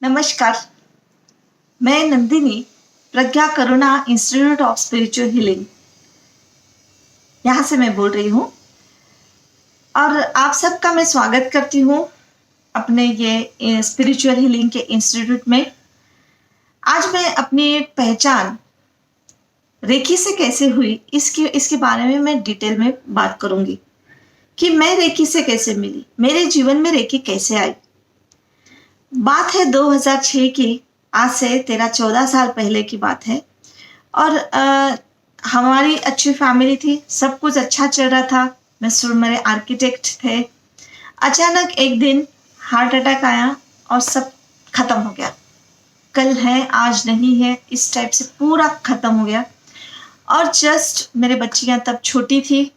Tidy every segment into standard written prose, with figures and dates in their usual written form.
नमस्कार, मैं नंदिनी प्रज्ञा करुणा institute of spiritual healing यहाँ से मैं बोल रही हूँ और आप सबका मैं स्वागत करती हूँ अपने ये स्पिरिचुअल हीलिंग के इंस्टीट्यूट में। आज मैं अपनी पहचान रेकी से कैसे हुई इसके बारे में मैं डिटेल में बात करूँगी कि मैं रेकी से कैसे मिली, मेरे जीवन में रेकी कैसे आई। बात है 2006 की, आज से 13-14 साल पहले की बात है। और हमारी अच्छी फैमिली थी, सब कुछ अच्छा चल रहा था। मिस्टर मेरे आर्किटेक्ट थे। अचानक एक दिन हार्ट अटैक आया और सब खत्म हो गया। कल है आज नहीं है, इस टाइप से पूरा खत्म हो गया। और जस्ट मेरे बच्चियां तब छोटी थी,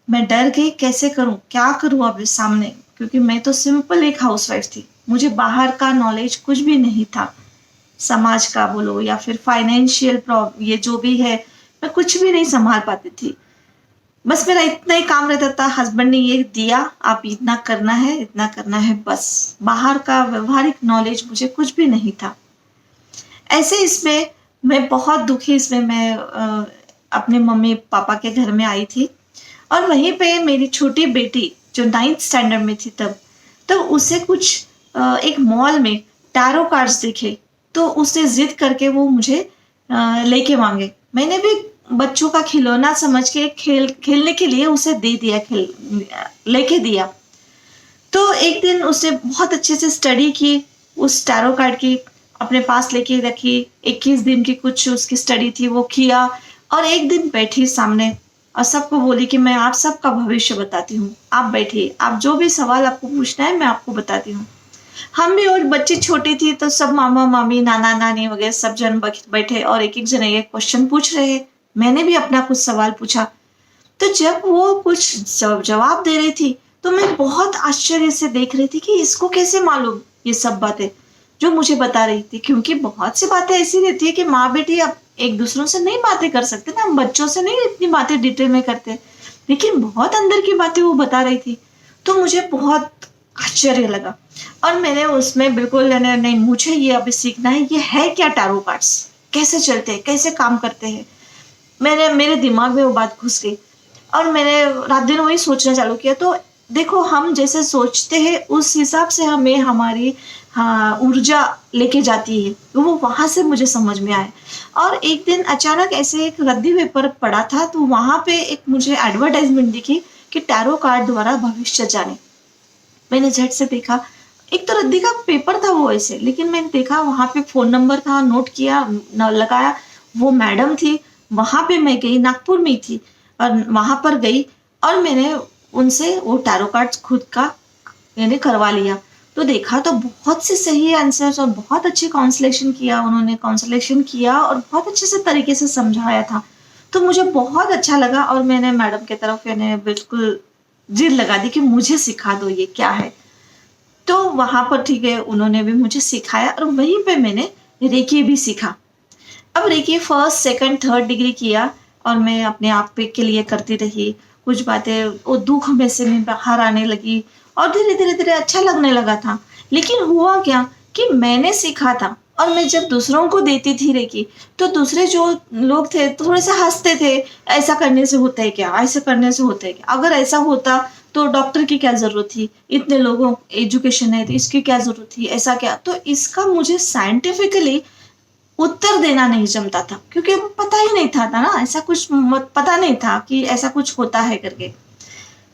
मैं डर गई, कैसे करूं, क्या करूं अभी सामने, क्योंकि मैं तो सिंपल एक हाउसवाइफ थी, मुझे बाहर का नॉलेज कुछ भी नहीं था, समाज का बोलो या फिर फाइनेंशियल प्रॉब्लम, ये जो भी है मैं कुछ भी नहीं संभाल पाती थी। बस मेरा इतना ही काम रहता था, हस्बैंड ने ये दिया, आप इतना करना है, इतना करना है, बस बाहर का व्यवहारिक नॉलेज मुझे कुछ भी नहीं था। ऐसे इसमें मैं बहुत दुखी, इसमें मैं अपने मम्मी पापा के घर में आई थी और वहीं पे मेरी छोटी बेटी जो 9th स्टैंडर्ड में थी तब उसे कुछ एक मॉल में टैरो कार्ड्स दिखे, तो उसने जिद करके वो मुझे लेके मांगे। मैंने भी बच्चों का खिलौना समझ के खेलने के लिए उसे दे दिया, लेके दिया। तो एक दिन उसने बहुत अच्छे से स्टडी की, उस टैरो कार्ड की अपने पास लेके रखी। 21 दिन की कुछ उसकी स्टडी थी, वो किया और एक दिन बैठी सामने और सबको बोली कि मैं आप सबका भविष्य बताती हूँ, आप बैठिए, आप जो भी सवाल आपको पूछना है मैं आपको बताती हूँ। हम भी, और बच्ची छोटी थी तो सब मामा मामी नाना नानी वगैरह सब जन बैठे और एक एक जने एक क्वेश्चन पूछ रहे हैं। मैंने भी अपना कुछ सवाल पूछा, तो जब वो कुछ जवाब दे रही थी तो मैं बहुत आश्चर्य से देख रही थी कि इसको कैसे मालूम ये सब बातें जो मुझे बता रही थी। क्योंकि बहुत सी बातें ऐसी रहती है कि माँ बेटी अब एक दूसरों से नहीं बातें कर सकते ना, हम बच्चों से नहीं इतनी बातें डिटेल में करते, लेकिन बहुत अंदर की बातें वो बता रही थी। तो मुझे बहुत आश्चर्य लगा और मैंने उसमें बिल्कुल नहीं, मुझे ये अभी सीखना है, ये है क्या टैरो कार्ड्स, कैसे चलते हैं, कैसे काम करते हैं। मेरे दिमाग में वो बात घुस गई और मैंने रात दिन वही सोचना चालू किया। तो देखो, हम जैसे सोचते हैं उस हिसाब से हमें हमारी ऊर्जा लेके जाती है, तो वो वहां से मुझे समझ में आया। और एक दिन अचानक ऐसे एक रद्दी पेपर पड़ा था, तो वहां पे एक मुझे एडवर्टाइजमेंट दिखी कि टैरो कार्ड द्वारा भविष्य जाने। मैंने झट से देखा, एक तो रद्दी का पेपर था वो ऐसे, लेकिन मैंने देखा वहां पे फोन नंबर था, नोट किया, लगाया। वो मैडम थी, वहां पे मैं गई, नागपुर में थी और वहां पर गई और मैंने उनसे वो टैरो कार्ड खुद का मैंने करवा लिया। तो देखा तो बहुत से सही आंसर्स और बहुत अच्छे काउंसलेशन किया, उन्होंने काउंसलेशन किया और बहुत अच्छे से तरीके से समझाया था। तो मुझे बहुत अच्छा लगा और मैंने मैडम की तरफ मैंने बिल्कुल जिद लगा दी कि मुझे सिखा दो ये क्या है। तो वहां पर ठीक है, उन्होंने भी मुझे सिखाया और वहीं पे मैंने रेकी भी सीखा। अब reiki first second third degree किया और मैं अपने आप पे के लिए करती रही। कुछ बातें वो दुख में से मैं बाहर आने लगी और धीरे धीरे धीरे अच्छा लगने लगा था। लेकिन हुआ क्या कि मैंने सीखा था और मैं जब दूसरों को देती थी रेकी, तो दूसरे जो लोग थे थोड़े से हंसते थे, ऐसा करने से होता है क्या, ऐसा करने से होता है क्या, अगर ऐसा होता तो डॉक्टर की क्या जरूरत थी, इतने लोगों एजुकेशन है तो इसकी क्या जरूरत थी, ऐसा क्या। तो इसका मुझे साइंटिफिकली उत्तर देना नहीं जमता था, क्योंकि पता ही नहीं था ना, ऐसा कुछ पता नहीं था कि ऐसा कुछ होता है करके।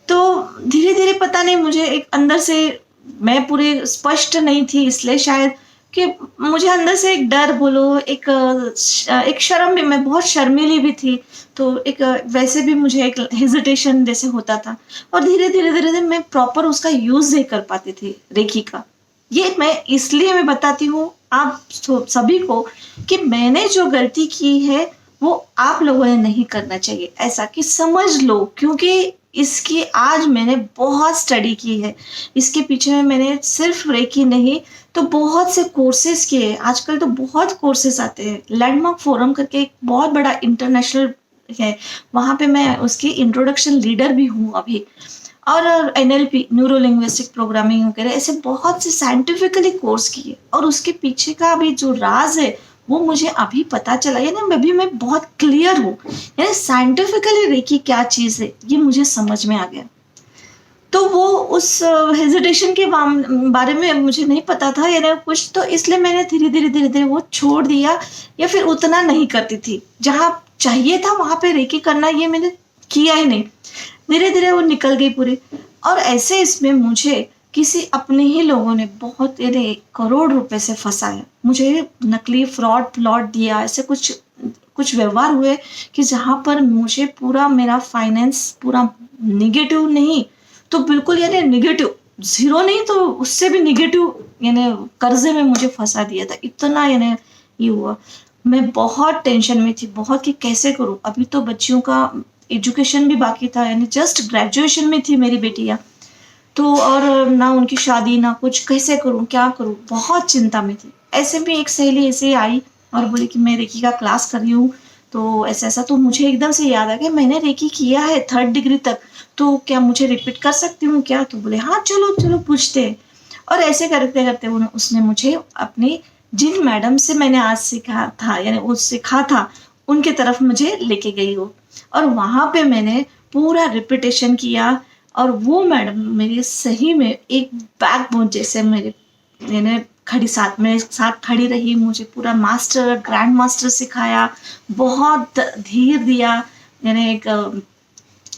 तो धीरे धीरे पता नहीं, मुझे एक अंदर से, मैं पूरी स्पष्ट नहीं थी इसलिए शायद, कि मुझे अंदर से एक डर बोलो, एक शर्म भी, मैं बहुत शर्मीली भी थी। तो एक वैसे भी मुझे एक हेजिटेशन जैसे होता था और धीरे धीरे धीरे धीरे मैं प्रॉपर उसका यूज नहीं कर पाती थी रेकी का। ये मैं इसलिए मैं बताती हूँ आप सभी को कि मैंने जो गलती की है वो आप लोगों ने नहीं करना चाहिए, ऐसा कि समझ लो। क्योंकि इसकी आज मैंने बहुत स्टडी की है, इसके पीछे में मैंने सिर्फ रेकी नहीं तो बहुत से कोर्सेज किए। आजकल तो बहुत कोर्सेज आते हैं, लैंडमार्क फोरम करके एक बहुत बड़ा इंटरनेशनल है, वहां पे मैं उसकी इंट्रोडक्शन लीडर भी हूँ अभी। और एनएलपी, न्यूरो लिंग्विस्टिक प्रोग्रामिंग वगैरह, ऐसे बहुत से साइंटिफिकली कोर्स किए और उसके पीछे का भी जो राज है वो मुझे अभी पता चला। यानी अभी मैं बहुत क्लियर हूँ, यानी साइंटिफिकली रेकी क्या चीज़ है ये मुझे समझ में आ गया। तो वो उस हेजिटेशन के बारे में मुझे नहीं पता था यानी कुछ, तो इसलिए मैंने धीरे धीरे वो छोड़ दिया या फिर उतना नहीं करती थी। जहाँ चाहिए था वहां पे रेकी करना ये मैंने किया ही नहीं। धीरे धीरे वो निकल गई पूरी। और ऐसे इसमें मुझे किसी अपने ही लोगों ने बहुत यानी करोड़ रुपए से फंसाया, मुझे नकली फ्रॉड प्लॉट दिया, ऐसे कुछ कुछ व्यवहार हुए कि जहाँ पर मुझे पूरा मेरा फाइनेंस पूरा निगेटिव नहीं तो बिल्कुल यानी निगेटिव, जीरो नहीं तो उससे भी निगेटिव यानी कर्जे में मुझे फंसा दिया था। इतना यानी ये हुआ, मैं बहुत टेंशन में थी, बहुत कि कैसे करूं। अभी तो बच्चियों का एजुकेशन भी बाकी था, यानी जस्ट ग्रेजुएशन में थी मेरी बेटियां तो, और ना उनकी शादी ना कुछ, कैसे करूं क्या करूं, बहुत चिंता में थी। ऐसे में एक सहेली ऐसे आई और बोली कि मैं रेकी का क्लास कर रही हूँ, तो ऐसा ऐसा। तो मुझे एकदम से याद आ गया मैंने रेकी किया है 3rd डिग्री तक, तो क्या मुझे रिपीट कर सकती हूँ क्या? तो बोले हाँ चलो चलो पूछते हैं। और ऐसे करते करते उसने मुझे अपनी जिन मैडम से मैंने आज सीखा था यानी वो सीखा था उनके तरफ मुझे लेके गई वो, और वहां पे मैंने पूरा रिपीटेशन किया। और वो मैडम मेरी सही में एक बैकबोन जैसे मेरे यानी खड़ी साथ में साथ खड़ी रही, मुझे पूरा मास्टर ग्रैंड मास्टर सिखाया, बहुत धीर दिया, यानी एक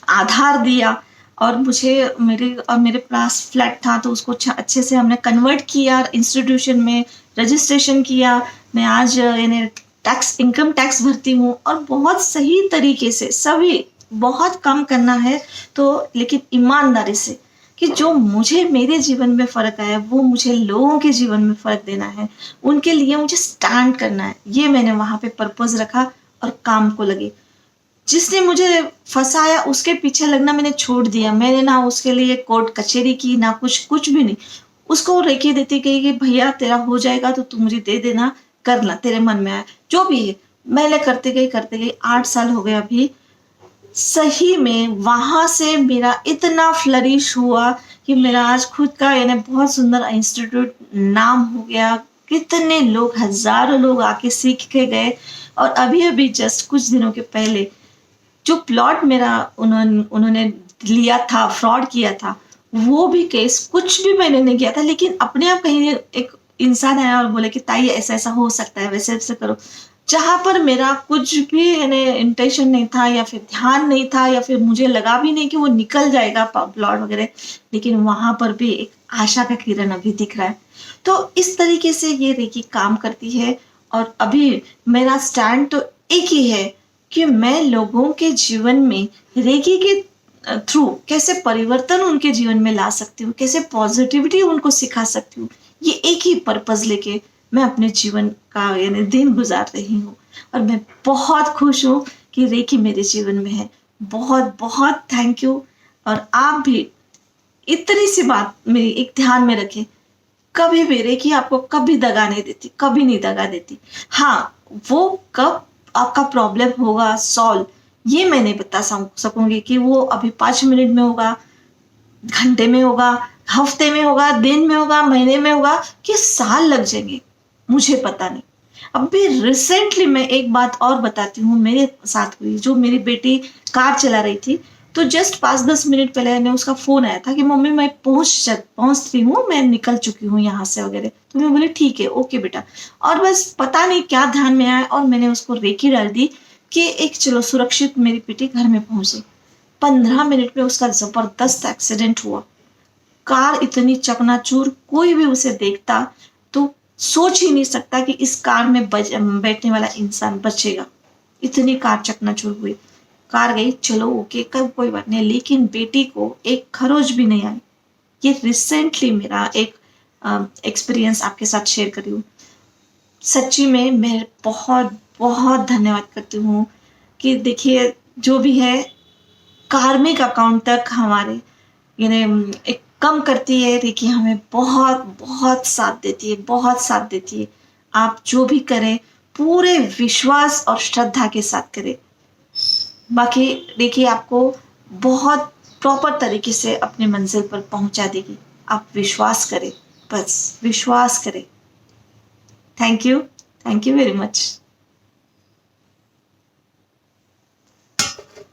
आधार दिया। और मेरे पास फ्लैट था तो उसको अच्छे से हमने कन्वर्ट किया, इंस्टीट्यूशन में रजिस्ट्रेशन किया। मैं आज यानी टैक्स इनकम टैक्स भरती हूँ और बहुत सही तरीके से, सभी बहुत कम करना है तो लेकिन ईमानदारी से, कि जो मुझे मेरे जीवन में फर्क आया वो मुझे लोगों के जीवन में फर्क देना है, उनके लिए मुझे स्टैंड करना है। ये मैंने वहां पे पर्पस रखा और काम को लगे। जिसने मुझे फंसाया उसके पीछे लगना मैंने छोड़ दिया। मैंने ना उसके लिए कोर्ट कचहरी की ना कुछ भी नहीं, उसको रेकी देती गई कि भैया तेरा हो जाएगा तो तू मुझे दे देना, करना तेरे मन में आए जो भी है। मैंने करते गई 8 साल हो गए अभी। सही में वहां से मेरा इतना फ्लरिश हुआ कि मेरा आज खुद का यानी बहुत सुंदर इंस्टीट्यूट नाम हो गया। कितने लोग, हजारों लोग आके सीख के गए। और अभी अभी जस्ट कुछ दिनों के पहले जो प्लॉट मेरा उन्होंने लिया था, फ्रॉड किया था, वो भी केस कुछ भी मैंने नहीं किया था, लेकिन अपने आप कहीं एक इंसान आया और बोले कि ताई ऐसा ऐसा हो सकता है, वैसे वैसे करो। जहां पर मेरा कुछ भी यानी इंटेंशन नहीं था या फिर ध्यान नहीं था या फिर मुझे लगा भी नहीं कि वो निकल जाएगा प्लॉट वगैरह, लेकिन वहां पर भी एक आशा का किरण अभी दिख रहा है। तो इस तरीके से ये रेकी काम करती है। और अभी मेरा स्टैंड तो एक ही है कि मैं लोगों के जीवन में रेकी के थ्रू कैसे परिवर्तन उनके जीवन में ला सकती हूँ, कैसे पॉजिटिविटी उनको सिखा सकती हूँ। ये एक ही पर्पस लेके मैं अपने जीवन का यानी दिन गुजार रही हूँ। और मैं बहुत खुश हूँ कि रेकी मेरे जीवन में है। बहुत बहुत थैंक यू। और आप भी इतनी सी बात मेरी एक ध्यान में रखें, कभी भी रेकी आपको कभी दगा नहीं देती, कभी नहीं दगा देती। हाँ, वो कब आपका प्रॉब्लम होगा सॉल्व ये मैं नहीं बता सकूंगी कि वो अभी 5 मिनट में होगा, घंटे में होगा, हफ्ते में होगा, दिन में होगा, महीने में होगा कि साल लग जाएंगे, मुझे पता नहीं। अभी रिसेंटली मैं एक बात और बताती हूँ मेरे साथ हुई। जो मेरी बेटी कार चला रही थी तो जस्ट 5-10 मिनट पहले ने उसका फोन आया था कि मम्मी मैं पहुंचती हूँ, मैं निकल चुकी हूँ यहाँ से वगैरह। तो मैं बोली ठीक है ओके बेटा। और बस पता नहीं क्या ध्यान में आया और मैंने उसको रेकी डाल दी कि एक चलो सुरक्षित मेरी बेटी घर में पहुंचे। 15 मिनट में उसका जबरदस्त एक्सीडेंट हुआ। कार इतनी चकनाचूर, कोई भी उसे देखता तो सोच ही नहीं सकता कि इस कार में बैठने वाला इंसान बचेगा। इतनी कार चकनाचूर हुई। कार गई, चलो ओके कब कोई बात नहीं, लेकिन बेटी को एक खरोच भी नहीं आई। ये रिसेंटली मेरा एक एक्सपीरियंस आपके साथ शेयर करी हूँ। सच्ची में मैं बहुत बहुत धन्यवाद करती हूँ कि देखिए जो भी है कार्मिक अकाउंट तक हमारे यानी एक कम करती है, देखिए हमें बहुत बहुत साथ देती है, बहुत साथ देती है। आप जो भी करें पूरे विश्वास और श्रद्धा के साथ करें। बाकी देखिए आपको बहुत प्रॉपर तरीके से अपनी मंजिल पर पहुंचा देगी। आप विश्वास करें, बस विश्वास करें। Thank you very much.